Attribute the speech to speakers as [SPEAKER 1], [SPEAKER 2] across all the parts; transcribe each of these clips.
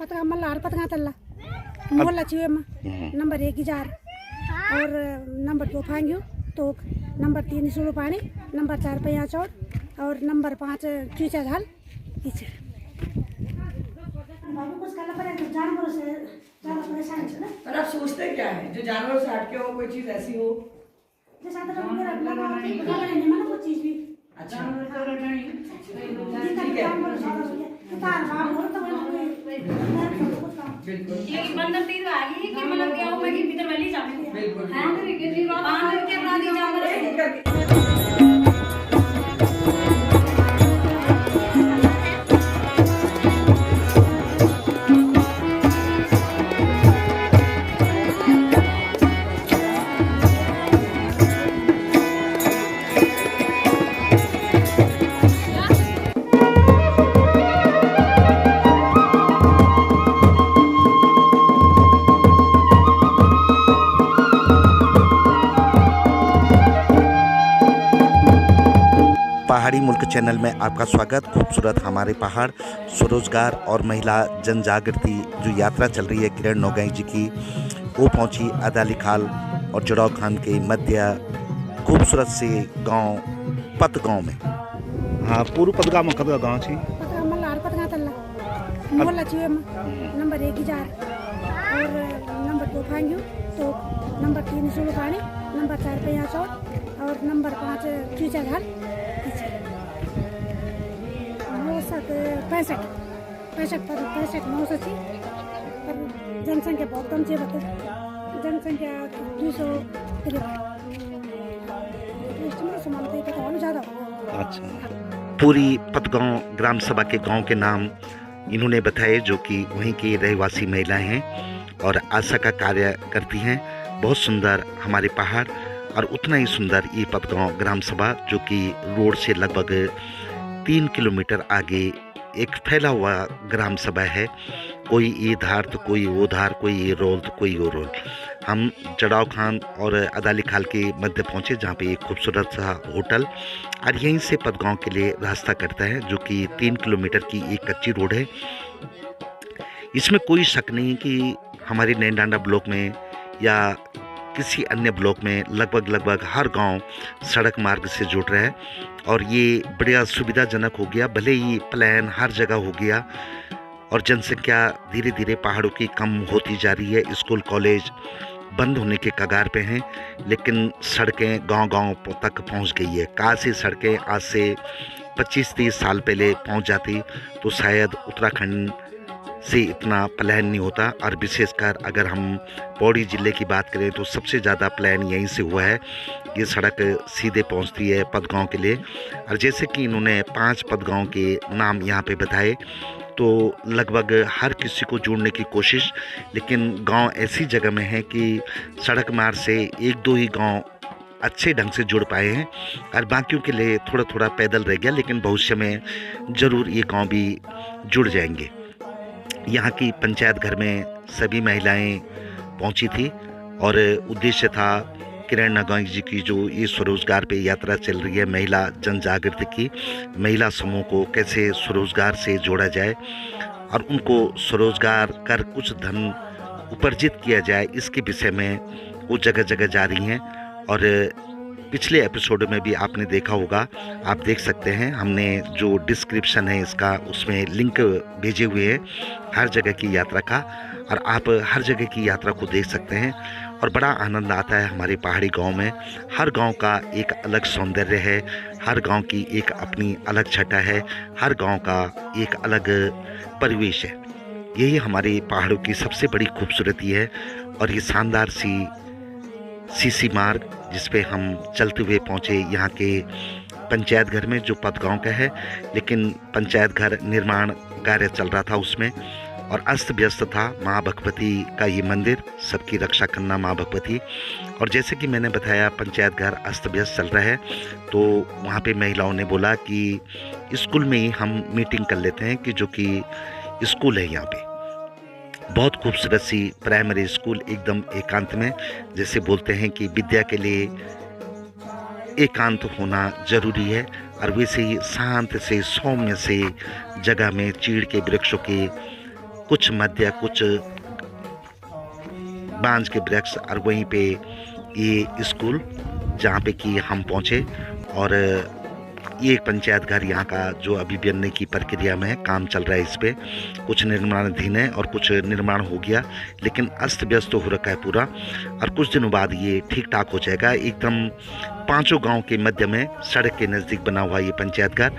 [SPEAKER 1] पतगा मल्लार पतगा तल्ला मोहल्ला चिवेमा नंबर 1 गिजार और नंबर 2 फांग्यू तोक नंबर 3 सुड़ू पानी नंबर 4 पैया चौड़ और नंबर 5 चीचा झाल पीछे बाबू कुछ करना पड़ेगा तो जानवरों से ज़्यादा परेशान है ना।
[SPEAKER 2] पर आप सोचते क्या है जो जानवरों से हटके हो कोई चीज ऐसी हो
[SPEAKER 1] जैसा तो मेरा लगा नहीं मानो कोई चीज भी
[SPEAKER 2] अच्छा बिल्कुल
[SPEAKER 3] ये बंदर तीर आ गई कि मतलब क्या हो मैं कि भीतर वाली जाने
[SPEAKER 2] बिल्कुल
[SPEAKER 3] हां के जी बांध के अपराधी जानवर है
[SPEAKER 4] पहाड़ी मुल्क चैनल में आपका स्वागत। खूबसूरत हमारे पहाड़, स्वरोजगार और महिला जन जागृति जो यात्रा चल रही है किरण नौगाई जी की, वो पहुंची अदाली खाल और जड़ाव खान के मध्य खूबसूरत से गांव पत गांव में। हाँ, पूर्व पतगांव में कब गांव छी
[SPEAKER 1] पतगा मल्लार पतगा तल्ला मोहल्ला चिवेमा नंबर 1 गिजार और नंबर 2 फांग्यू तोक नंबर 3 सुड़ू पानी नंबर 4 पैया चौड़ और नंबर 5 चीचा झाल पीछे 65 980 पर जनसंख्या बहुत कम है बता जनसंख्या 200 समानता पता और ज़्यादा होगा।
[SPEAKER 4] अच्छा, पूरी पतगांव ग्राम सभा के गांव के नाम इन्होंने बताए जो कि वहीं की रहवासी महिलाएं हैं और आशा का कार्य करती हैं। बहुत सुंदर हमारे पहाड़ और उतना ही सुंदर ये पतगांव ग्राम सभा जो कि रोड से लगभग 3 किलोमीटर आगे एक फैला हुआ ग्राम सभा है। कोई ये धार तो कोई वो धार, कोई ये रोल तो कोई वो रोल। हम जड़ाव खान और अदाली खाल के मध्य पहुंचे जहां पे एक खूबसूरत सा होटल और यहीं से पतगांव के लिए रास्ता कटता है जो कि 3 किलोमीटर की एक कच्ची रोड है। इसमें कोई शक नहीं कि हमारी नैनडांडा ब्लॉक में या किसी अन्य ब्लॉक में लगभग हर गांव सड़क मार्ग से जुड़ रहा है और ये बड़ा सुविधाजनक हो गया। भले ही प्लान हर जगह हो गया और जनसंख्या धीरे धीरे पहाड़ों की कम होती जा रही है, स्कूल कॉलेज बंद होने के कगार पे हैं, लेकिन सड़कें गांव-गांव तक पहुंच गई है। काश ये सड़कें आज से 25-30 साल पहले पहुंच जाती तो शायद उत्तराखंड से इतना प्लान नहीं होता। और विशेषकर अगर हम पौड़ी ज़िले की बात करें तो सबसे ज़्यादा प्लान यहीं से हुआ है। ये सड़क सीधे पहुंचती है पतगांव के लिए और जैसे कि इन्होंने 5 पतगांव के नाम यहाँ पे बताए तो लगभग हर किसी को जोड़ने की कोशिश, लेकिन गांव ऐसी जगह में है कि सड़क मार्ग से 1-2 ही गांव अच्छे ढंग से जुड़ पाए हैं और बाकियों के लिए थोड़ा थोड़ा पैदल रह गया, लेकिन भविष्य में ज़रूर ये गांव भी जुड़ जाएंगे। यहाँ की पंचायत घर में सभी महिलाएं पहुंची थी और उद्देश्य था किरण नौगाई जी की जो ये स्वरोजगार पे यात्रा चल रही है, महिला जन जागृति की, महिला समूह को कैसे स्वरोजगार से जोड़ा जाए और उनको स्वरोजगार कर कुछ धन उपार्जित किया जाए, इसके विषय में वो जगह जगह जा रही हैं। और पिछले एपिसोड में भी आपने देखा होगा, आप देख सकते हैं, हमने जो डिस्क्रिप्शन है इसका उसमें लिंक भेजे हुए हैं हर जगह की यात्रा का और आप हर जगह की यात्रा को देख सकते हैं और बड़ा आनंद आता है। हमारे पहाड़ी गांव में हर गांव का एक अलग सौंदर्य है, हर गांव की एक अपनी अलग छटा है, हर गांव का एक अलग परिवेश है। यही हमारे पहाड़ों की सबसे बड़ी खूबसूरती है और ये शानदार सीसी मार्ग जिस पे हम चलते हुए पहुँचे यहाँ के पंचायत घर में जो पतगांव का है, लेकिन पंचायत घर निर्माण कार्य चल रहा था उसमें और अस्त व्यस्त था। माँ भगवती का ये मंदिर, सबकी रक्षा करना माँ भगवती। और जैसे कि मैंने बताया पंचायत घर अस्त व्यस्त चल रहा है तो वहाँ पे महिलाओं ने बोला कि स्कूल में ही हम मीटिंग कर लेते हैं, कि जो कि स्कूल है यहाँ पे बहुत खूबसूरत सी प्राइमरी स्कूल, एकदम एकांत में। जैसे बोलते हैं कि विद्या के लिए एकांत होना जरूरी है और वैसे ही शांत से सौम्य से जगह में चीड़ के वृक्षों के कुछ मध्य, कुछ बांज के वृक्ष, और वहीं पे ये स्कूल जहाँ पे कि हम पहुँचे। और ये एक पंचायत घर यहाँ का जो अभी बनने की प्रक्रिया में है, काम चल रहा है इस पे। कुछ निर्माणाधीन है और कुछ निर्माण हो गया, लेकिन अस्त व्यस्त तो हो रखा है पूरा। और कुछ दिनों बाद ये ठीक ठाक हो जाएगा। एकदम 5 गांव के मध्य में सड़क के नज़दीक बना हुआ ये पंचायत घर,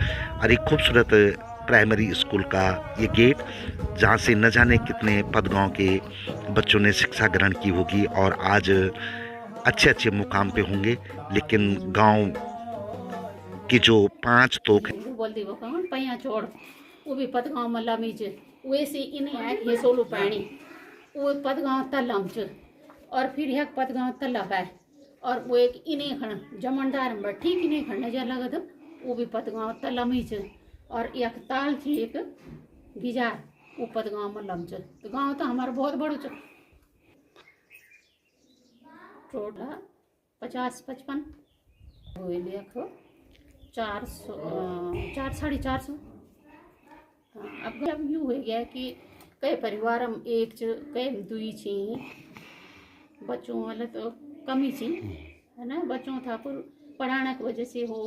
[SPEAKER 4] और एक खूबसूरत प्राइमरी स्कूल का ये गेट, जहाँ से न जाने कितने पदगांव के बच्चों ने शिक्षा ग्रहण की होगी और आज अच्छे अच्छे मुकाम पे होंगे। लेकिन गांव की जो 5 तोक
[SPEAKER 5] बोलती वो कौन पैया छोड़ वो भी पदगांव में लमीच वैसे इन्हें है ये सोलू पानी वो पदगांव तलम च और फिर एक पदगांव तलब है और वो एक इन्हें खण जमनदार में ठीक इन्हें खड़ने जा लगा तो वो भी पदगांव तलम च और एक ताल थी एक गिजार वो पदगांव में लम च। तो गाँव तो हमारा बहुत बड़ो च, टोटल 50-55 हुए देखो 400 400-450। अब यूँ हो गया कि कई परिवार हम एक कई दुई छी बच्चों वाले तो कमी छी है ना, बच्चों था पर पढ़ाने की वजह से हो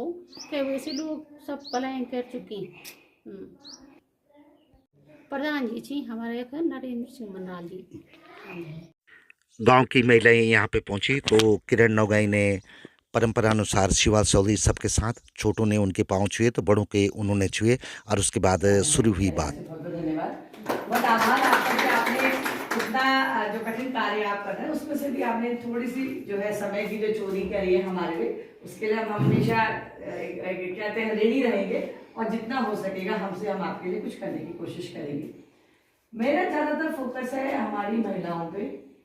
[SPEAKER 5] कई वैसे लोग सब पलायन कर चुके। प्रधान जी छी हमारे एक नरेंद्र सिंह मनराल जी।
[SPEAKER 4] गांव की महिलाएं यहाँ पे पहुंची तो किरण नौगाई ने परंपरा अनुसार शिवा सौली सबके साथ, छोटों ने उनके पाँव छुए तो बड़ों के उन्होंने छुए, और उसके बाद शुरू हुई बात।
[SPEAKER 2] धन्यवाद, बहुत आभार आपका कि आपने इतना जो कठिन कार्य आप कर रहे हैं उसमें से भी आपने थोड़ी सी जो है समय की जो चोरी करी है हमारे लिए, उसके लिए हम हमेशा कहते हैं रेडी रहेंगे और जितना हो सकेगा हमसे हम आपके लिए कुछ करने की कोशिश करेंगे। मेरा ज्यादातर फोकस है हमारी महिलाओं पे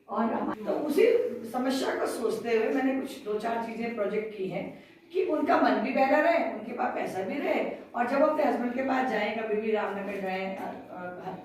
[SPEAKER 2] और तो उसी समस्या को सोचते हुए मैंने कुछ 2-4 चीजें प्रोजेक्ट की हैं कि उनका मन भी बहला रहे, उनके पास पैसा भी रहे, और जब अपने हस्बैंड के पास जाएं, कभी भी रामनगर जाएं,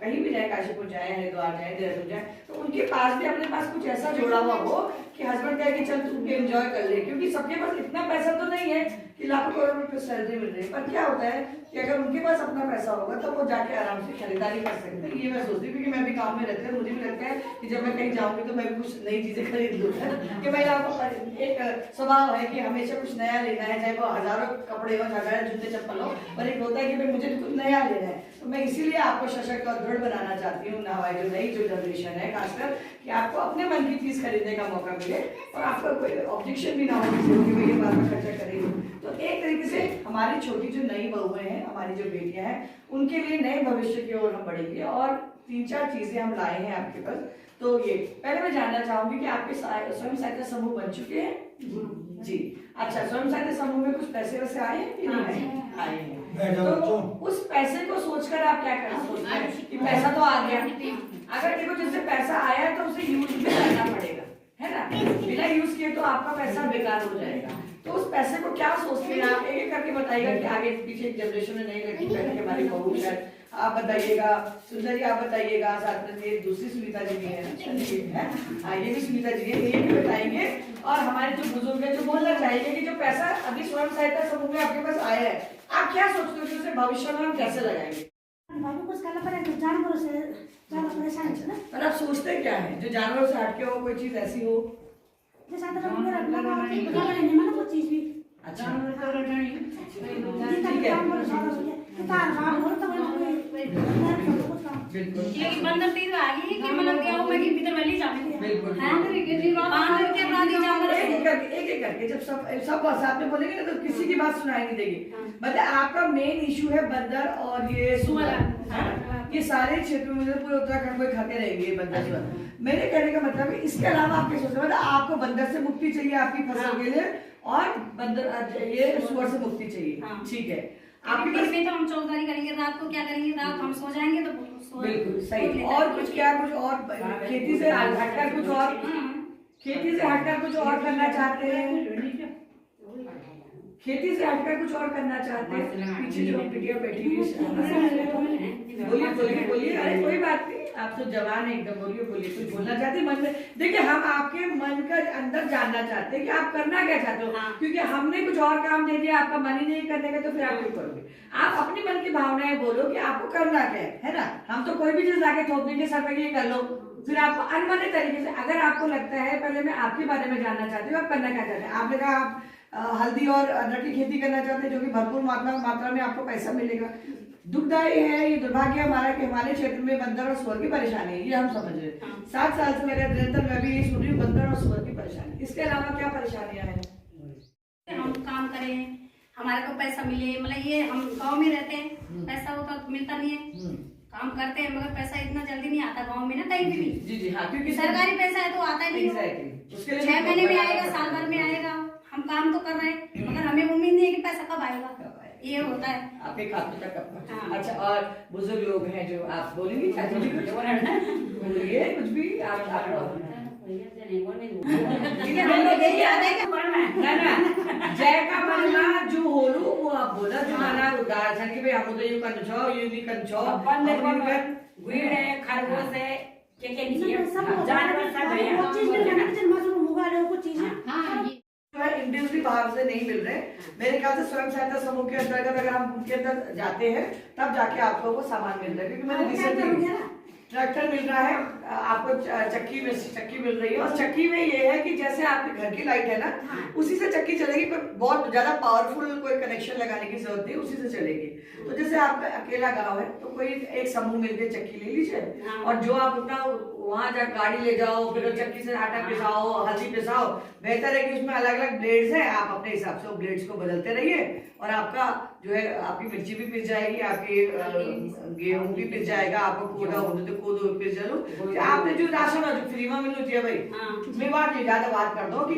[SPEAKER 2] कहीं भी जाए, काशीपुर जाए, हरिद्वार जाए, देहरादून जाए, तो उनके पास भी अपने पास कुछ ऐसा जोड़ा हुआ हो कि हस्बैंड कहे कि चल तू भी एंजॉय कर ले, क्योंकि सबके पास इतना पैसा तो नहीं है कि लाखों करोड़ रुपए सैलरी मिल रही है। पर क्या होता है कि अगर उनके पास अपना पैसा होगा तो वो जाके आराम से खरीदारी कर सकते हैं। ये मैं सोचती हूँ क्योंकि मैं भी गाँव में रहती हूँ, मुझे भी लगता है कि जब मैं कहीं जाऊँगी तो मैं भी कुछ नई चीजें खरीद लूँगा कि महिलाओं का एक स्वभाव है कि हमेशा कुछ नया लेना है, चाहे वो हजारों कपड़े हो, हजारों जूते चप्पल हो, पर एक होता है कि भाई मुझे कुछ नया लेना है। तो मैं इसीलिए आपको सशक्त और दृढ़ बनाना चाहती हूँ, हमारी जो नई जो जनरेशन है खासकर, कि आपको अपने मन की चीज खरीदने का मौका मिले और आपका कोई ऑब्जेक्शन भी ना हो कि भाई ये बात में खर्चा करेगी। तो एक तरीके से हमारी छोटी जो नई बहुएं हैं, हमारी जो बेटियां हैं, उनके लिए नए भविष्य की ओर हम बढ़ेंगे और 3-4 चीजें हम लाए हैं आपके पास। तो ये पहले मैं जानना चाहूंगी कि आपके स्वयं सहायता समूह बन चुके हैं जी? अच्छा, स्वयं सहायता समूह में कुछ पैसे वैसे आए हैं कि नहीं आए हैं? तो उस पैसे को सोचकर आप क्या कर सोचते हैं कि पैसा तो आ गया, अगर देखो जिससे पैसा आया तो उसे यूज भी करना पड़ेगा, है ना? बिना यूज किए तो आपका पैसा बेकार हो जाएगा। तो उस पैसे को क्या सोचते हैं आप? एक एक करके बताइएगा कि आगे पीछे एक जनरेशन में नई लड़की पहले के हमारी बहू शायद आप बताइएगा, सुंदर जी आप बताइएगा, साथ में ये दूसरी सुनीता जी भी है, ये भी सुनीता जी है, ये भी बताएंगे। और हमारे जो बुजुर्ग है जो बोलना चाहेंगे कि जो पैसा अभी स्वयं सहायता समूह में आपके पास आया है, आप क्या सोचते हो कि उसे भविष्य में हम कैसे लगाएंगे? पर आप सोचते क्या है जो जानवरों से हटके हो, कोई चीज ऐसी हो? अच्छा
[SPEAKER 3] लेकिन बंदर तीन आ गई कि मतलब क्या हो मैं कि भीतर वाली जाने
[SPEAKER 2] बिल्कुल
[SPEAKER 3] हां बांदर के बाद ही जानवर
[SPEAKER 2] एक करके जब सब साथ में बोलेंगे ना तो किसी की बात सुनाई नहीं देगी। मतलब आपका मेन इशू है बंदर और ये सुअर, ये सारे क्षेत्रों में पूरे उत्तराखंड में खाते रहेंगे बंदर सुअर। मेरे कहने का मतलब है इसके अलावा आप क्या सोचते हैं? मतलब आपको बंदर से मुक्ति चाहिए आपकी फसल के लिए और बंदर ये सुअर से मुक्ति चाहिए, ठीक है?
[SPEAKER 3] आपके पास में तो हम चौकीदारी करेंगे, रात को क्या करेंगे, रात हम सो जाएंगे तो
[SPEAKER 2] बिल्कुल सही। और कुछ क्या, कुछ और खेती से हटकर कुछ और, खेती से हटकर कुछ और करना चाहते हैं? खेती से हटकर कुछ और करना चाहते हैं? पीछे जो बिटिया बैठी हुई, बोलिए बोलिए बोलिए, अरे कोई बात नहीं, आप तो जवान है एकदम, बोलिए बोलिए, कुछ बोलना चाहते हैं मन में? देखिए हम आपके मन का अंदर जानना चाहते हैं कि आप करना क्या चाहते हो, क्योंकि हमने कुछ और काम दे दिया, आपका मन ही नहीं करने का, तो फिर आप क्यों करोगे? आप अपनी मन की भावनाएं बोलो कि आपको करना क्या है ना। हम तो कोई भी चीज आके थोप देंगे सर पे, ये कर लो, फिर आपको अनमने तरीके से, अगर आपको लगता है, पहले मैं आपके बारे में जानना चाहती हूँ, आप करना क्या चाहते हैं। आपने कहा आप हल्दी और अदरक की खेती करना चाहते हैं, जो कि भरपूर मात्रा में आपको पैसा मिलेगा। दुखदायी है, ये दुर्भाग्य हमारा कि हमारे क्षेत्र में बंदर और सुअर की परेशानी है, ये हम समझ रहे हैं। 7 साल से मेरे निरंतर मैं भी यही सुन रही हूँ, बंदर और सुअर की परेशानी। इसके अलावा क्या परेशानियां हैं?
[SPEAKER 3] हम काम करें, हमारे को पैसा मिले, मतलब ये हम गांव में रहते हैं, पैसा होता तो मिलता नहीं है, काम करते हैं मगर पैसा इतना जल्दी नहीं आता गांव में ना, कहीं भी।
[SPEAKER 2] जी जी हाँ, क्योंकि
[SPEAKER 3] सरकारी पैसा है तो आता ही नहीं।
[SPEAKER 2] उसके लिए
[SPEAKER 3] 6 महीने में आएगा, साल भर में आएगा, हम काम तो कर रहे हैं मगर हमें उम्मीद नहीं है कि पैसा कब आएगा, ये होता है
[SPEAKER 2] आपके खाते तक कब। अच्छा, और बुजुर्ग लोग हैं जो, आप बोलेंगे चाचा जी कुछ बोलिए, कुछ भी आप जय का मनमा जो होलू वो आप बोला, जो माना उदाहरण कि भाई हम तो ये कंचो ये भी कंचो
[SPEAKER 6] गुड़ है, खरगोश है, जानवर सब है,
[SPEAKER 2] इंडिविजुअली बाहर से नहीं मिल रहे। मेरे ख्याल से स्वयं सहायता समूह के अंतर्गत अगर हम उनके अंदर जाते हैं तब जाके आपको वो सामान मिल रहा है, क्योंकि मैंने रिसेंटली ट्रैक्टर मिल रहा है, आपको चक्की मिल रही है, और चक्की में ये है कि जैसे आपके घर की लाइट है ना, उसी से चक्की चलेगी, पर बहुत ज्यादा पावरफुल कोई कनेक्शन लगाने की जरूरत नहीं, उसी से चलेगी। तो जैसे आपका अकेला गांव है तो कोई एक समूह मिलकर चक्की ले लीजिए, और जो आप अपना वहां जा गाड़ी ले जाओ, फिर चक्की से आटा पिसाओ, हल्दी पिसाओ। बेहतर है कि उसमें अलग अलग ब्लेड्स हैं, आप अपने हिसाब से ब्लेड्स को बदलते रहिए, और आपका जो है आपकी मिर्ची भी पिस जाएगी, आपकी गेहूं भी पिस जाएगा, आपको कोदा हो तो कोदो पिस चलो। आपने जो राशन जो फ्री में मिलनी चाहिए भाई, मैं बात नहीं ज्यादा बात कर दो कि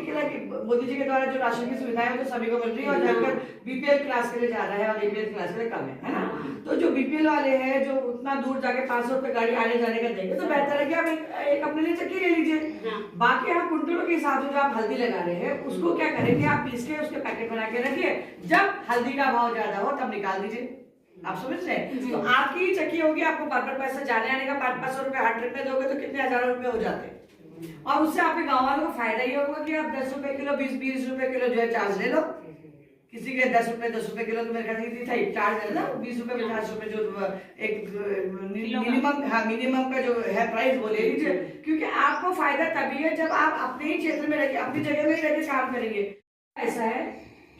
[SPEAKER 2] मोदी जी के द्वारा जो राशन की सुविधाएं है तो सभी को मिल रही है, और जानकर बीपीएल क्लास के लिए जा रहा है और एपीएल क्लास के लिए कम है ना। तो जो बीपीएल वाले हैं जो उतना दूर जाके 500 रुपए गाड़ी आने जाने का देंगे, तो बेहतर है कि आप एक अपने लिए चक्की ले लीजिए। बाकी आप कुंटलों के हिसाब से जो आप हल्दी लगा रहे हैं उसको क्या करेंगे, आप पीस के उसके पैकेट बना के रखिए, जब हल्दी का भाव ज्यादा हो तब निकाल दीजिए। आप समझ रहे हैं? तो आपकी ही चक्की होगी, आपको पर पैसा जाने आने का 500 रुपए हर ट्रिप में दोगे तो कितने हजारों रुपए हो जाते हैं, और उससे आपके गाँव वालों को फायदा ये होगा कि आप 10 रुपए किलो 20 रुपए किलो जो है चार्ज ले लो। किसी के 10 रुपए किलो तो मेरे ख्याल से चार्ज है ना, 20 रुपए 50 रुपए जो एक मिनिमम का जो है प्राइस वो ले लीजिए, क्योंकि आपको फायदा तभी है जब आप अपने ही क्षेत्र में रहिए, अपनी जगह में ही रहकर काम करेंगे। ऐसा है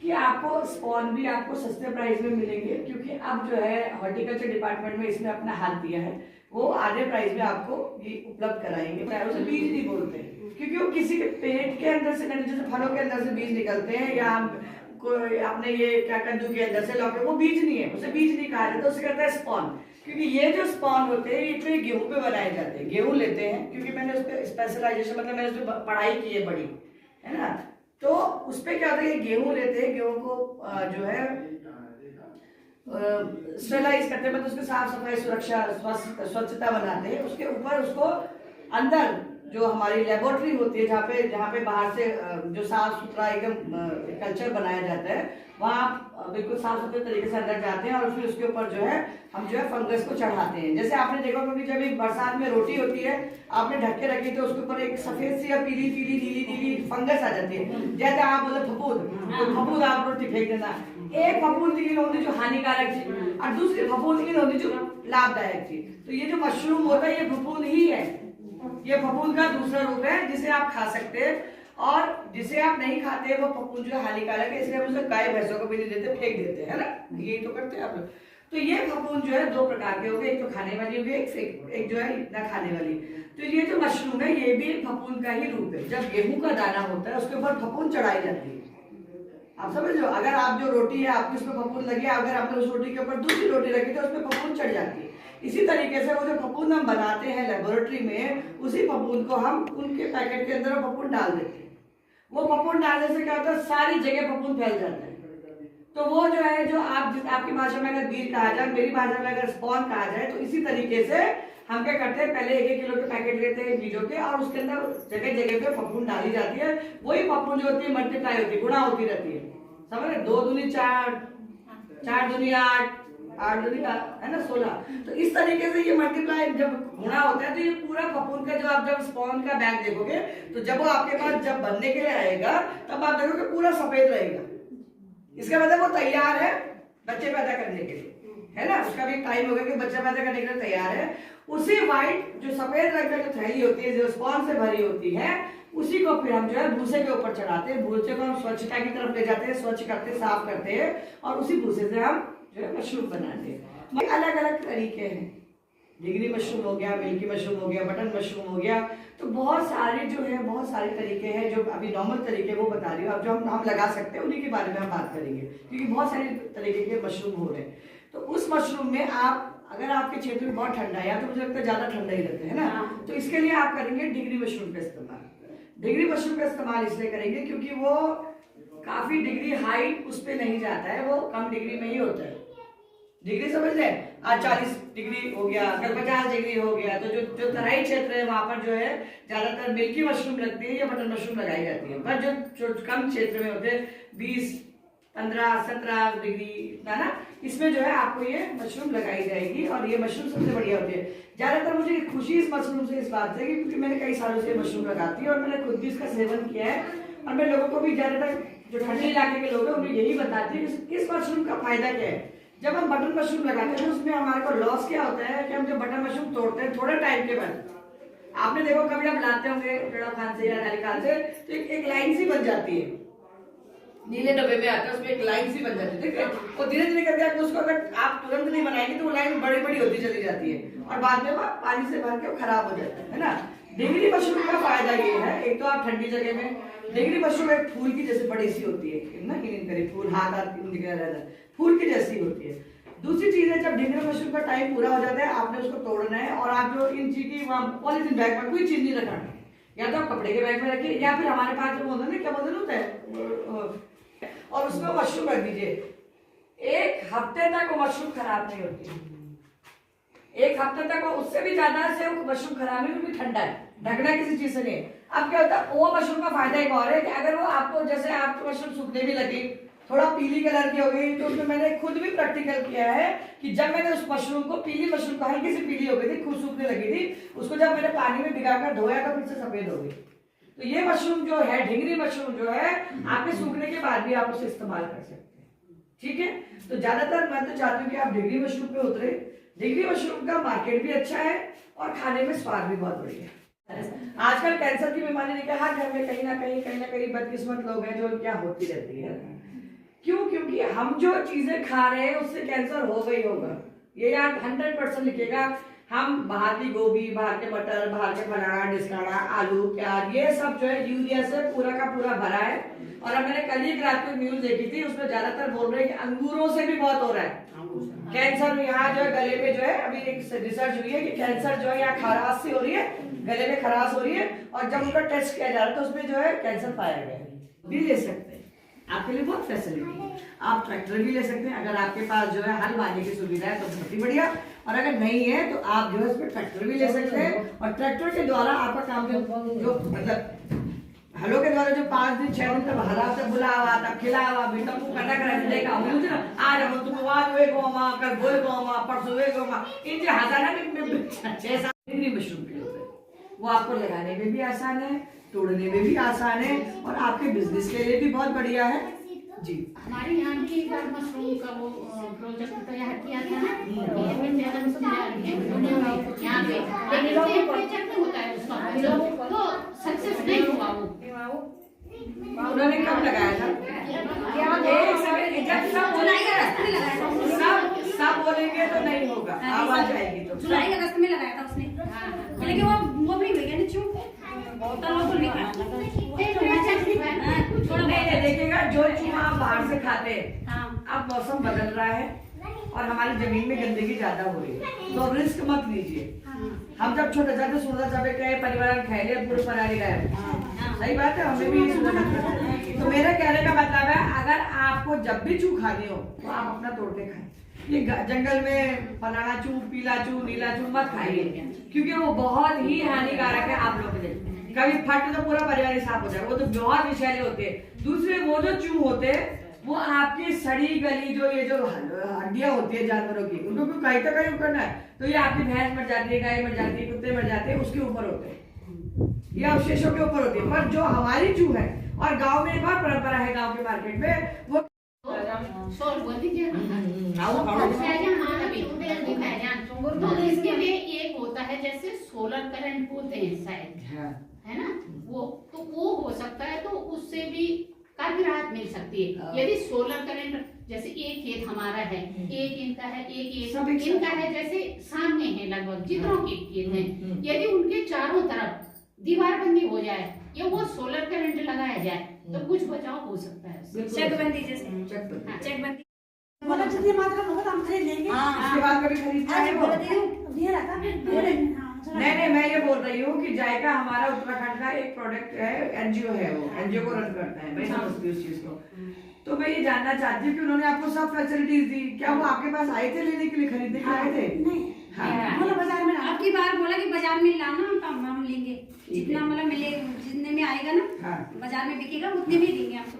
[SPEAKER 2] कि आपको स्पॉन भी आपको सस्ते प्राइस में मिलेंगे, क्योंकि अब जो है हॉर्टिकल्चर डिपार्टमेंट में इसने अपना हाथ दिया है, वो आधे प्राइस में आपको ये उपलब्ध कराएंगे। उसे बीज नहीं बोलते, क्योंकि वो किसी के पेट के अंदर से, जैसे फलों के अंदर से बीज निकलते हैं, या कोई आपने ये क्या कद्दू के अंदर से लौके, वो बीज नहीं है, उसे बीज नहीं कहा जाता, उसे कहता है स्पॉन। क्योंकि ये जो स्पॉन होते हैं ये तो गेहूं पे बनाए जाते हैं, गेहूं लेते हैं, क्योंकि मैंने उस पर स्पेशलाइजेशन, मतलब मैंने उस पर पढ़ाई की है बड़ी, है ना। तो उस पर क्या होता है, गेहूं लेते हैं, गेहूं को जो है स्टेलाइज करते हैं, मतलब उसकी साफ सफाई सुरक्षा स्वच्छता बनाते हैं, उसके ऊपर उसको अंदर जो हमारी लेबोरेटरी होती है, जहाँ पे बाहर से जो साफ सुथरा एकदम कल्चर बनाया जाता है, वहाँ बिल्कुल साफ सुथरे तरीके से अंदर जाते हैं, और फिर उसके ऊपर जो है हम जो है फंगस को चढ़ाते हैं। जैसे आपने देखा, क्योंकि जब बरसात में रोटी होती है, आपने ढक के रखी तो उसके ऊपर एक सफेद सी या पीली नीली फंगस आ जाती है, जैसे आप बोले फफूंद, तो फफूंद आप रोटी फेंक देना। एक फफूंद की होती जो हानिकारक चीज, और दूसरी फफूंद की होती जो लाभदायक चीज। तो ये जो मशरूम होता है ये फफूंद ही है, ये फफूंद का दूसरा रूप है जिसे आप खा सकते हैं, और जिसे आप नहीं खाते वो फफूंद जो हानिकारक है, इसलिए हम उसे गाय भैंसों को भी नहीं देते, फेंक देते हैं ना, यही तो करते हैं आप लोग। तो ये फफूंद जो है 2 प्रकार के हो गए, एक तो खाने वाली हो गई, एक जो है इतना खाने वाली। तो ये जो मशरूम है ये भी फफूंद का ही रूप है। जब गेहूं का दाना होता है उसके ऊपर फफूंद चढ़ाई जाती है, आप समझ लो। अगर आप जो रोटी है आपको उसमें फफूंद लगी, अगर आपने उस रोटी के ऊपर दूसरी रोटी रखी तो उसमें फफूंद चढ़ जाती है। इसी तरीके से वो जो फफूंद हम बनाते हैं लेबोरेटरी में, उसी फफूंद को हम उनके पैकेट के अंदर फफूंद डाल देते हैं। वो फफूंद डालने से क्या होता है, सारी जगह फफूंद फैल जाता है। तो वो जो है, जो आपकी भाषा में अगर बीज कहा जाए, मेरी भाषा में अगर स्पॉन कहा जाए, तो इसी तरीके से हम क्या करते हैं, पहले 1-1 किलो के पैकेट लेते हैं बीजों के, और उसके अंदर जगह जगह पे फफूंद डाली जाती है। वही फफूंद जो होती है मल्टीप्लाई होती है, गुणा होती रहती है, समझ रहे? 2 दूनी 4, 4 दूनी 8, 8 दूनी है ना 16। तो इस तरीके से ये मल्टीप्लाई जब गुणा होता है तो ये पूरा फफूंद का जो आप जब स्पॉन का बैग देखोगे तो जब वो आपके पास जब बनने के लिए आएगा तब आप देखोगे पूरा सफेद रहेगा। इसका मतलब वो तैयार है बच्चे पैदा करने के लिए, है ना। उसका भी टाइम हो गया कि बच्चा पैदा करने के लिए तैयार है। उसी व्हाइट जो सफेद रंग का जो थैली होती है जो स्पॉन से भरी होती है उसी को फिर हम जो है भूसे के ऊपर चढ़ाते हैं। भूसे को हम स्वच्छता की तरफ ले जाते हैं, स्वच्छ करते हैं, साफ करते हैं और उसी भूसे से हम जो है मशरूम बनाते हैं। अलग अलग तरीके हैं, डिगरी मशरूम हो गया, मिल्की मशरूम हो गया, बटन मशरूम हो गया। तो बहुत सारे जो है बहुत सारे तरीके हैं जो अभी नॉर्मल तरीके वो बता रही हूँ। अब जो हम नाम लगा सकते हैं उन्हीं के बारे में हम बात करेंगे क्योंकि बहुत सारे तरीके के मशरूम हो रहे हैं। तो उस मशरूम में आप अगर आपके क्षेत्र में बहुत ठंडा है या तो मुझे लगता है ज्यादा ठंडा ही रहता है ना, तो इसके लिए आप करेंगे डिगरी मशरूम का इस्तेमाल। डिगरी मशरूम का इस्तेमाल इसलिए करेंगे क्योंकि वो काफी डिग्री हाइट उस पर नहीं जाता है, वो कम डिग्री में ही होता है। डिग्री समझ रहे हैं, आज 40 डिग्री हो गया, कल 50 डिग्री हो गया। तो जो तराई क्षेत्र है वहां पर जो है ज्यादातर मिल्की मशरूम लगती है या बटन मशरूम लगाई जाती है। पर जो कम क्षेत्र में होते हैं 20, 15, 17 डिग्री इतना ना, इसमें जो है आपको ये मशरूम लगाई जाएगी और ये मशरूम सबसे बढ़िया होती है। ज्यादातर मुझे खुशी इस मशरूम से इस बात से क्योंकि मैंने कई सालों से मशरूम लगाती है और मैंने खुद भी इसका सेवन किया है और मैं लोगों को भी ज्यादातर जो ठंडे इलाके के लोग हैं उन्हें यही बताती है कि इस मशरूम का फायदा क्या है। जब हम बटन मशरूम लगाते हैं उसमें हमारे को लॉस क्या होता है कि हम जब बटन मशरूम तोड़ते हैं थोड़े टाइम के बाद, आपने देखो कभी आप लाते होंगे पेड़ा खान से या डाली खान से तो एक लाइन सी बन जाती है, नीले डब्बे में आता है उसमें एक लाइन सी बन जाती है, ठीक है। और धीरे धीरे करके उसको अगर आप तुरंत नहीं बनाएंगे तो वो लाइन बड़ी बड़ी होती चली जाती है और बाद में वो पानी से भर के खराब हो जाता है ना। डिगरी मशरूम का फायदा ये है, एक तो आप ठंडी जगह में, डिगरी मशरूम एक फूल की जैसे बड़ी सी होती है ना, फूल हाथ फूल की जैसी होती है। दूसरी चीज है जब डिगरी मशरूम का टाइम पूरा हो जाता है आपने उसको तोड़ना है और आप जो इन चीज की पॉलीथीन बैग में कोई चीज नहीं रखना, या तो आप कपड़े के बैग में रखिए या फिर हमारे पास जो होता है ना क्या बोलते होता है और उसमें मशरूम रख दीजिए। 1 हफ्ते तक वो मशरूम खराब नहीं होती, 1 हफ्ते तक, उससे भी ज्यादा से मशरूम खराब नहीं क्योंकि ठंडा है, ढकना किसी चीज से नहीं। अब क्या होता है वो मशरूम का फायदा एक और है कि अगर वो आपको जैसे आपको मशरूम सूखने भी लगी थोड़ा पीली कलर की हो गई तो उसमें मैंने खुद भी प्रैक्टिकल किया है कि जब मैंने उस मशरूम को पीली मशरूम को हल्की सी पीली हो गई थी, खुद सूखने लगी थी, उसको जब मैंने पानी में भिगाकर धोया तो फिर से सफेद हो गई। तो ये मशरूम जो है डिगरी मशरूम जो है आपके सूखने के बाद भी आप उसे इस्तेमाल कर सकते हैं, ठीक है। तो ज्यादातर मैं तो चाहती हूँ कि आप डिगरी मशरूम पे उतरे। डिगरी मशरूम का मार्केट भी अच्छा है और खाने में स्वाद भी बहुत बढ़िया है। आजकल कैंसर की बीमारी देखिए हर घर में कहीं ना कहीं बदकिस्मत लोग हैं जो क्या होती रहती है। क्यों? क्योंकि हम जो चीजें खा रहे हैं उससे कैंसर हो गई होगा, ये यार 100% लिखेगा। हम बाहर की गोभी, बाहर के मटर, बाहर के फलाना ढिसकाना, आलू, प्याज, ये सब जो है यूरिया से पूरा का पूरा भरा है। और अब मैंने कल ही एक रात को न्यूज देखी थी, उसमें ज्यादातर बोल रहे हैं कि अंगूरों से भी बहुत हो रहा है कैंसर। यहाँ जो है गले में जो है अभी एक रिसर्च हुई है कि कैंसर जो है यहाँ खराश से हो रही है, गले में खराश हो रही है और जब उनका टेस्ट किया जा रहा है तो उसमें जो है कैंसर पाया गया है। भी ले सकते हैं, आपके लिए बहुत फैसिलिटी है। आप ट्रैक्टर भी ले सकते हैं, अगर आपके पास जो है हल बांधने की सुविधा है तो बहुत ही बढ़िया, और अगर नहीं है तो आप जो है उसमें ट्रैक्टर भी ले सकते हैं। और ट्रैक्टर के द्वारा आपका काम जो मतलब हलों के द्वारा जो 5 दिन 6 दिन तक हला तक बुलावा तब खिलावा बेटा को कटा कर देगा मुझे ना आज हम तुम आज वे गोमा कर बोए गोमा परसों वे गोमा इन जो हजाना में 6-7 डिगरी मशरूम के होते हैं, वो आपको लगाने में भी आसान है, तोड़ने में भी आसान है और आपके बिजनेस के लिए भी बहुत बढ़िया है जी।
[SPEAKER 5] हमारे यहाँ भी एक बार मशरूम का वो प्रोजेक्ट तैयार किया था ना, ये भी ज्यादा यहाँ पे, लेकिन टेम्परेचर नहीं होता है उसका, तो सक्सेस नहीं हुआ वो।
[SPEAKER 2] उन्होंने कब लगाया था? सब बोलेंगे तो नहीं होगा, आवाज आएगी तो।
[SPEAKER 3] जुलाई अगस्त में लगाया था उसने, लेकिन वो भी भैया ने क्यों
[SPEAKER 2] देखिएगा जो चूहा आप बाहर से खाते हैं, अब मौसम बदल रहा है और हमारी जमीन में गंदगी ज्यादा हो रही है तो रिस्क मत लीजिए। हम जब छोटे जाते सुना जावे के परिवार खेले पूरे पराली गए, सही बात है, हमें भी सुना। तो मेरे कहने का मतलब है अगर आपको जब भी चू खानी हो तो आप अपना तोड़ के खाएं। ये जंगल में फलाना चू, पीला चू, नीला चू मत खाइए क्योंकि वो बहुत ही हानिकारक है आप लोग के लिए। कभी फट तो पूरा परिवार ही साफ हो जाएगा, वो तो बहुत विषैले होते हैं। दूसरे वो जो चू होते हैं वो आपकी सड़ी गली जो ये जो हड्डियां होती है जानवरों की, उनको कहीं तो कहीं करना है, तो ये आपकी भैंस मर जाती है, गाय मर जाती है, कुत्ते मर जाते हैं, उसके ऊपर होते हैं, ये अवशेषों के ऊपर होती है। पर जो हमारी चूह है, और गांव में एक और परंपरा है, गांव के मार्केट में वो
[SPEAKER 5] तो इसके लिए एक होता है जैसे सोलर करंट बोलते हैं शायद, है ना, वो हो सकता है, तो उससे भी काफी राहत मिल सकती है। यदि सोलर करंट जैसे एक खेत हमारा है, एक इनका है, एक इनका है, जैसे सामने है लगभग जितनों के खेत हैं, यदि उनके चारों तरफ दीवारबंदी हो जाए या वो सोलर करंट लगाया जाए तो कुछ बचाव हो सकता है।
[SPEAKER 3] चकबंदी जैसे चकबंदी
[SPEAKER 1] बोला जितनी मात्रा में होगा तो हम खरीद लेंगे।
[SPEAKER 2] उसके बाद कभी खरीदना है वो
[SPEAKER 1] दिया रहता
[SPEAKER 2] नहीं, मैं ये बोल रही हूँ कि जायका हमारा उत्तराखंड का एक प्रोडक्ट है, एनजीओ है, वो एनजीओ को रन करता है, मैं समझती हूँ उस चीज को। तो मैं ये जानना चाहती हूँ कि उन्होंने आपको सब फैसिलिटीज दी, क्या वो आपके पास आए थे लेने के लिए, खरीदने के लिए आए थे?
[SPEAKER 1] नहीं, बोला बाजार में
[SPEAKER 3] आपकी बार बोला कि बाजार में लाना, हम लेंगे जितना मतलब मिले, जितने में आएगा ना बाजार में बिकेगा उतने में देंगे आपको।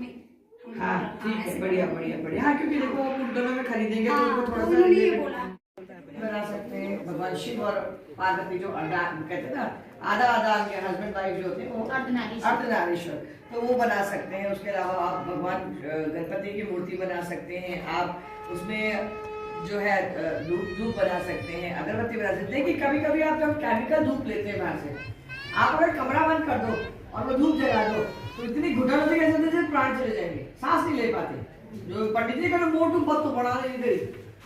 [SPEAKER 2] हाँ ठीक है, बढ़िया बढ़िया बढ़िया। हाँ क्योंकि देखो दोनों में खरीदेंगे तो उनको थोड़ा सा
[SPEAKER 3] उन्होंने ये बोला
[SPEAKER 2] बना सकते हैं। भगवान शिव और पार्वती जो कहते हैं ना, आधा आधा हस्बैंड वाइफ जो होते हैं वो अर्धनारीश्वर, तो वो बना सकते हैं। उसके अलावा आप भगवान गणपति की मूर्ति बना सकते हैं, आप उसमें जो है धूप बना सकते हैं, अगरबत्ती बना सकते हैं। कि कभी कभी आप जब केमिकल धूप लेते हैं बाहर से, आप अगर कमरा बंद कर दो और वो धूप जला दो तो इतनी घुटन होती है जैसे प्राण चले जाएंगे, सांस नहीं ले पाते। जो पंडित जी का मोटू बत तो बना नहीं गई,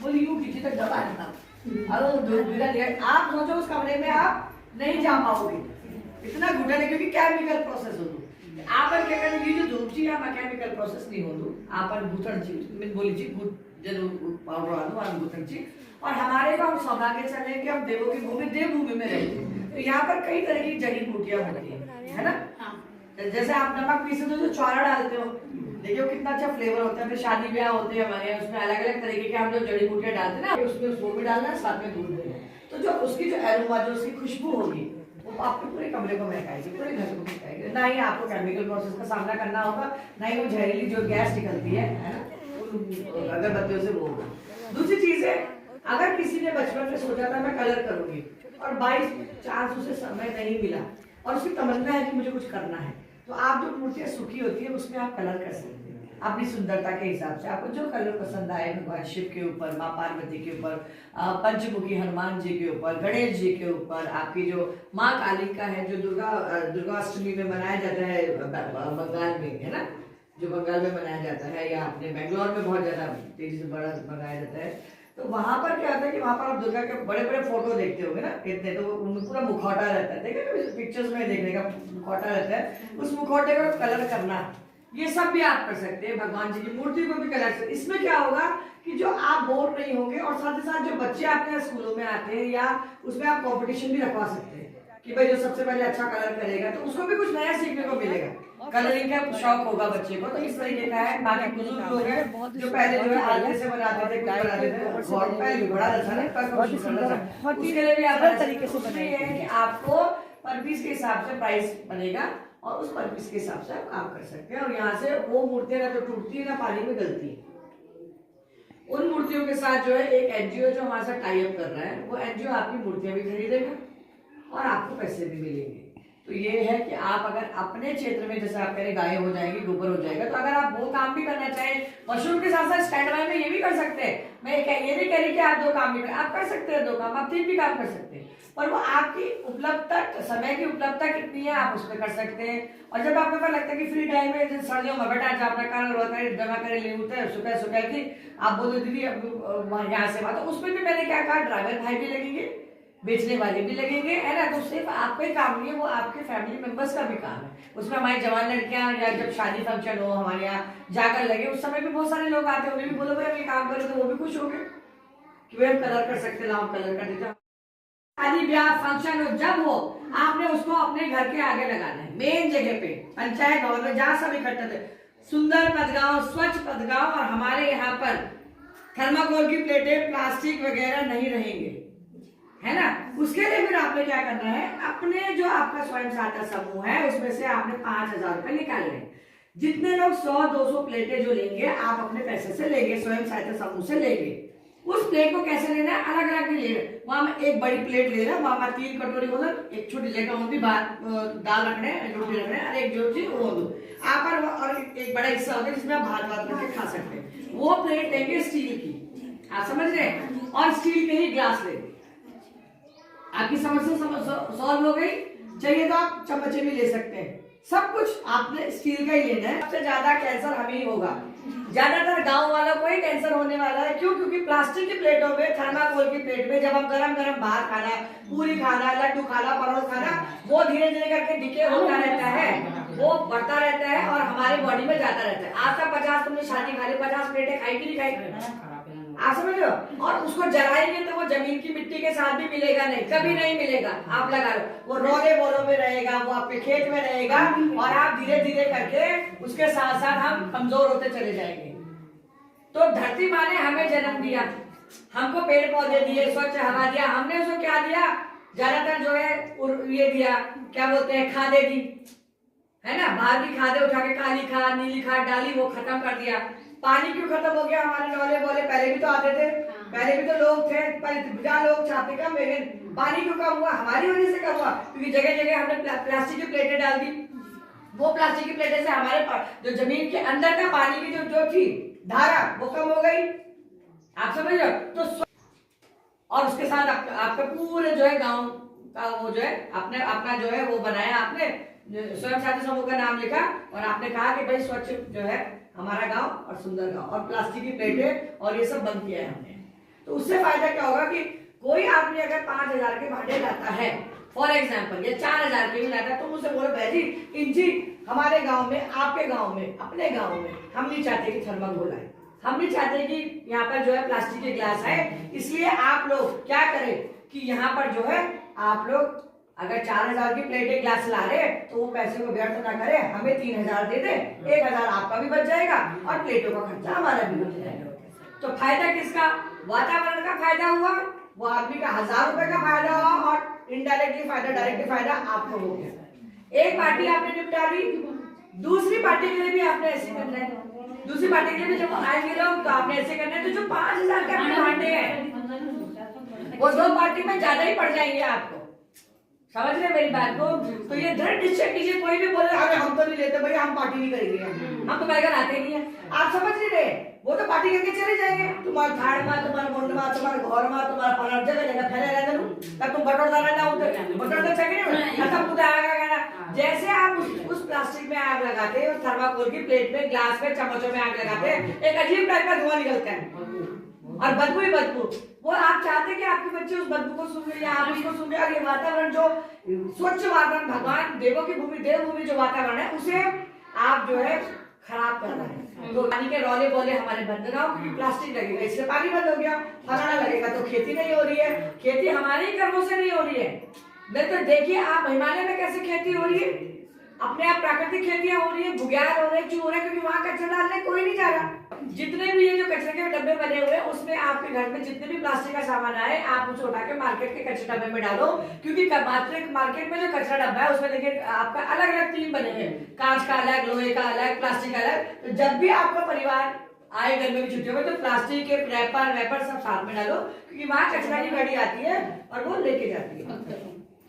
[SPEAKER 2] बोली यूं किसी तक दबा देता, आप सोचो उस कमरे में आप नहीं जा पाओगे, इतना घुटन है, क्योंकि केमिकल प्रोसेस हो। आप क्या करेंगे, जो धूप जी आप केमिकल प्रोसेस नहीं हो, आप घुटन जी बोली जी जरूर पाउडर आलू आलू घुटन जी। और हमारे को हम सौभाग्य चले कि हम देवों की भूमि देवभूमि में रहते हैं, तो यहाँ पर कई तरह की जड़ी बूटियां होती है ना। जैसे आप नमक पीसे तो जो चौरा डालते हो, देखियो कितना अच्छा फ्लेवर होता है। फिर शादी ब्याह होते हैं हमारे यहाँ, उसमें अलग अलग तरीके के हम जो जड़ी बूटियां डालते हैं ना, उसमें वो भी डालना है, साथ में दूध देना, तो जो उसकी जो एरोमा जो उसकी खुशबू होगी वो आपके पूरे कमरे को महकाएगी, पूरे घर को महकाएगी। ना ही आपको केमिकल प्रोसेस का सामना करना होगा, ना ही वो जहरीली जो गैस निकलती है ना अगरबत्तियों से वो होगा। दूसरी चीज है, अगर किसी ने बचपन में सोचा था मैं कलर करूंगी और 22 चांस उसे समय नहीं मिला और उसकी तमन्ना है कि मुझे कुछ करना है, तो आप जो मूर्तियां सूखी होती है उसमें आप कलर कर सकते हैं अपनी सुंदरता के हिसाब से। आपको जो कलर पसंद आए, भगवान शिव के ऊपर, माँ पार्वती के ऊपर, पंचमुखी हनुमान जी के ऊपर, गणेश जी के ऊपर, आपकी जो माँ काली का है जो दुर्गाष्टमी में मनाया जाता है बंगाल में, है ना, जो बंगाल में मनाया जाता है, या अपने बेंगलोर में बहुत ज्यादा तेजी से बड़ा मनाया जाता है। तो वहां पर क्या होता है कि वहां पर आप दुर्गा के बड़े बड़े फोटो देखते होंगे ना इतने, तो उनमें पूरा मुखौटा रहता है, देखिए पिक्चर्स में देखने का मुखौटा रहता है, उस मुखौटे को कलर करना, ये सब भी आप कर सकते हैं। भगवान जी की मूर्ति को भी कलर सकते। इसमें क्या होगा कि जो आप बोर नहीं होंगे, और साथ ही साथ जो बच्चे आपके स्कूलों में आते हैं या उसमें आप कंपटीशन भी रखवा सकते हैं कि भाई जो सबसे पहले अच्छा कलर करेगा तो उसको भी कुछ नया सीखने को मिलेगा, कलरिंग का शौक होगा बच्चे को। तो इस तरीके का है। बाकी बुजुर्ग लोग हैं जो पहले जो है आगे से बनाते थे, कुछ बनाते थे, और पहले बड़ा अच्छा लगता था, उसके लिए भी आप हर तरीके से बनाइए कि आपको पर पीस के हिसाब से प्राइस बनेगा और उस पर पीस के हिसाब से आप काम कर सकते हैं। और यहाँ से वो मूर्तियां ना तो टूटती है ना पानी में गलती है। उन मूर्तियों के साथ जो है एक एनजीओ जो हमारे साथ टाई अप कर रहा है, वो एनजीओ आपकी मूर्तियां भी खरीदेगा और आपको पैसे भी मिलेंगे। तो ये है कि आप अगर अपने क्षेत्र में, जैसे आप कह रहे गाय हो जाएगी, गोबर हो जाएगा, तो अगर आप वो काम भी करना चाहें, मशरूम के साथ साथ स्टैंड बाय में ये भी कर सकते हैं। मैं ये नहीं कह रही कि आप 2 काम भी आप कर सकते हैं, 2 काम आप 3 भी काम कर सकते हैं, पर वो आपकी उपलब्धता, समय की उपलब्धता कितनी है आप उसमें कर सकते हैं। और जब आपको पता लगता है कि फ्री टाइम में सर्दियों में बेटा अपना कारण जमा करे ले होते हैं सुबह की, आप बोलो दीदी यहाँ से बात, तो उसमें भी मैंने क्या कहा, ड्राइवर भाई भी लगेंगे, बेचने वाले भी लगेंगे, है ना। तो सिर्फ आपका ही काम नहीं है, वो आपके फैमिली मेंबर्स का भी काम है। उसमें हमारी जवान लड़कियां, या जब शादी फंक्शन हो हमारे यहाँ जाकर लगे, उस समय भी बहुत सारे लोग आते हैं, उन्हें भी बोलो भाई हम ये काम करें, तो वो भी खुश हो गए कि भाई हम कलर कर सकते हैं, हम कलर कर देते हैं। शादी ब्याह फंक्शन हो जब हो, आपने उसको अपने घर के आगे लगाना है, मेन जगह पे, पंचायत भवन में, जहाँ सब इकट्ठा थे। सुंदर पदगांव, स्वच्छ पदगांव, और हमारे यहाँ पर थर्माकोल की प्लेटें, प्लास्टिक वगैरह नहीं रहेंगे, है ना। उसके लिए फिर आपने क्या करना है, अपने जो आपका स्वयं सहायता समूह है उसमें से आपने 5,000 रुपए निकालने। जितने लोग 100-200 प्लेटें जो लेंगे आप अपने पैसे से लेंगे, स्वयं सहायता समूह से लेंगे। उस प्लेट को कैसे लेना है, अलग अलग नहीं लेना। वहां में एक बड़ी प्लेट ले रहा, वहां में 3 कटोरी होना, एक छोटी लेकर होगी, दाल रखने, रोटी रखने, और एक जो चीज वो दो आप, और एक बड़ा हिस्सा होगा जिसमें आप भात भात करके खा सकते हैं। वो प्लेट लेंगे स्टील की, आप समझ रहे हैं, और स्टील के ही ग्लास लेंगे। आपकी समस्या सॉल्व हो गई। चाहिए तो आप चम्मचे भी ले सकते हैं, सब कुछ आपने स्टील का ही लेना है। सबसे ज्यादा कैंसर हमें ही होगा, ज्यादातर गांव वालों को ही कैंसर होने वाला है। क्यों? क्योंकि प्लास्टिक की प्लेटों में, थर्माकोल की प्लेट में जब हम गरम गरम भात खाना, पूरी खाना, लड्डू खाना, परोठ खाना, वो धीरे धीरे करके डिके होता रहता है, वो बढ़ता रहता है और हमारी बॉडी में जाता रहता है। आज तक 50 तुमने शादी खा ली, 50 प्लेटें खाई कि नहीं खाई, आप समझ लो। और उसको जलाएंगे तो वो जमीन की मिट्टी के साथ भी मिलेगा नहीं, कभी नहीं मिलेगा। आप लगा लो, वो रोले बोलों में रहेगा, वो आपके खेत में रहेगा, और आप धीरे धीरे करके उसके साथ साथ हम कमजोर होते चले जाएंगे। तो धरती माँ ने हमें जन्म दिया, हमको पेड़ पौधे दिए, स्वच्छ हवा दिया, हमने उसको क्या दिया? ज्यादातर जो है ये दिया, क्या बोलते हैं, खादे दी, है ना। बाहर की खादे उठा के काली खाद, नीली खाद डाली, वो खत्म कर दिया। पानी क्यों खत्म हो गया? हमारे नौले बोले पहले भी तो आते थे, पहले भी तो लोग थे, पहले लोग चाहते कम, लेकिन पानी क्यों कम हुआ? हमारी वजह से कम हुआ, क्योंकि जगह जगह हमने प्लास्टिक की प्लेटें डाल दी। वो प्लास्टिक की प्लेटें से हमारे जो जमीन के अंदर का पानी की जो थी धारा, वो कम हो गई, आप समझ रहे हो। तो और उसके साथ आपका पूरे जो है गाँव का वो जो है आपने अपना जो है वो बनाया, आपने स्वयं सहायता समूह का नाम लिखा, और आपने कहा कि भाई स्वच्छ जो है हमारा गांव और सुंदर गांव, और प्लास्टिक की प्लेटें और ये सब बंद किया है हमने। तो उससे फायदा क्या होगा कि कोई आदमी अगर 5000 के भांडे लाता है, फॉर एग्जाम्पल, या 4000 के भी लाता है, तो मुझसे बोलो भाई जी, इंची हमारे गांव में, आपके गांव में, अपने गांव में हम नहीं चाहते कि थर्माकोल आए, हम नहीं चाहते कि यहाँ पर जो है प्लास्टिक के ग्लास आए। इसलिए आप लोग क्या करें कि यहाँ पर जो है आप लोग अगर 4000 की प्लेटें ग्लास ला रहे तो वो पैसे को व्यर्थ ना करें, हमें 3000 दे दे, 1000 आपका भी बच जाएगा और प्लेटों का खर्चा हमारा भी बच जाएगा। तो फायदा किसका? वातावरण का फायदा हुआ, वो आदमी का 1000 रुपए का फायदा हुआ, और इनडायरेक्टली फायदा, डायरेक्टली फायदा आपको हो गया। एक पार्टी आपने निपटा ली, दूसरी पार्टी के लिए भी आपने ऐसे करना है। दूसरी पार्टी के लिए भी जब आएंगे लोग तो आपने ऐसे करना है। तो जो 5000 के अपने भांडे हैं वो 2 पार्टी में ज्यादा ही पड़ जाएंगे आपको, समझ रहे मेरी बात को। तो ये दृढ़ निश्चय कीजिए, कोई भी बोले अरे हम तो नहीं लेते भैया, हम पार्टी नहीं करेंगे, हम तो बैगन आते नहीं है, आप समझ नहीं रहे, वो तो पार्टी करके चले जाएंगे। तुम्हारा थाड़ में, तुम्हारा मुंड में, तुम्हारा घर में, तुम्हारा पलट जगह जगह फैले रहते हो, तब तुम बटोरता रहना, बटोरता चाहिए ना, तब आएगा। जैसे आप उस प्लास्टिक में आग लगाते हैं, थर्माकोल की प्लेट में, ग्लास में, चम्मचों में आग लगाते हैं, एक अजीब टाइप का धुआं निकलता है और बदबू ही बदबू। वो आप चाहते हैं कि आपके बच्चे उस बदबू को सुन या आप उसको सुन, और ये वातावरण जो स्वच्छ वातावरण, भगवान देवों की भूमि, देवभूमि जो वातावरण है, उसे आप जो है खराब कर रहे हैं। तो पानी के रौले बोले हमारे बंद ना हो, क्योंकि प्लास्टिक लगेगा, इससे पानी बंद हो गया, फलाना लगेगा तो खेती नहीं हो रही है। खेती हमारे ही कर्मों से नहीं हो रही है। नहीं तो देखिए आप हिमालय में कैसे खेती हो रही है, अपने आप प्राकृतिक खेतियां हो रही है, बुग्याल हो रहे, क्यों हो रहे? क्योंकि वहां कचरा डालने कोई नहीं जा रहा। जितने भी ये जो कचरे के डब्बे बने हुए हैं, उसमें आपके घर में जितने भी प्लास्टिक का सामान आए, आप उसे उठा के मार्केट के कचरे डब्बे में डालो। क्योंकि मार्केट में जो कचरा डब्बा है उसमें देखिए आपका अलग अलग 3 बने हैं, कांच का अलग, लोहे का अलग, प्लास्टिक का अलग। तो जब भी आपका परिवार आए गर्मी की छुट्टियों में, तो प्लास्टिक के रैपर सब साथ में डालो, क्योंकि वहां कचरा की गाड़ी आती है और वो लेके जाती है।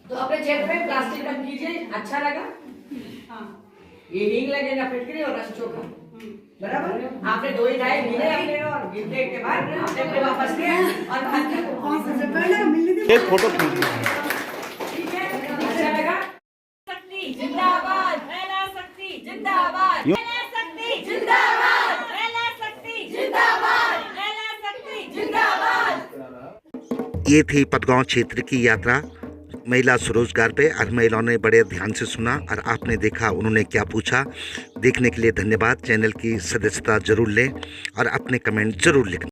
[SPEAKER 2] तो अपने क्षेत्र में प्लास्टिक कम कीजिए। अच्छा लगा? ये हींग लगे ना फिटकरी और रस चोखा, बराबर। आपने 2 ही खाए, गिने अपने, और गिनने के बाद आपने वापस किए और
[SPEAKER 4] एक फोटो खींचिए।
[SPEAKER 2] ठीक है, अच्छा लगा?
[SPEAKER 6] शक्ति जिंदाबाद, महिला शक्ति जिंदाबाद, महिला शक्ति जिंदाबाद, महिला शक्ति जिंदाबाद, महिला शक्ति जिंदाबाद।
[SPEAKER 4] ये थी पतगांव क्षेत्र की यात्रा महिला स्वरोजगार पे। और महिलाओं ने बड़े ध्यान से सुना और आपने देखा उन्होंने क्या पूछा। देखने के लिए धन्यवाद। चैनल की सदस्यता जरूर लें और अपने कमेंट जरूर लिखें।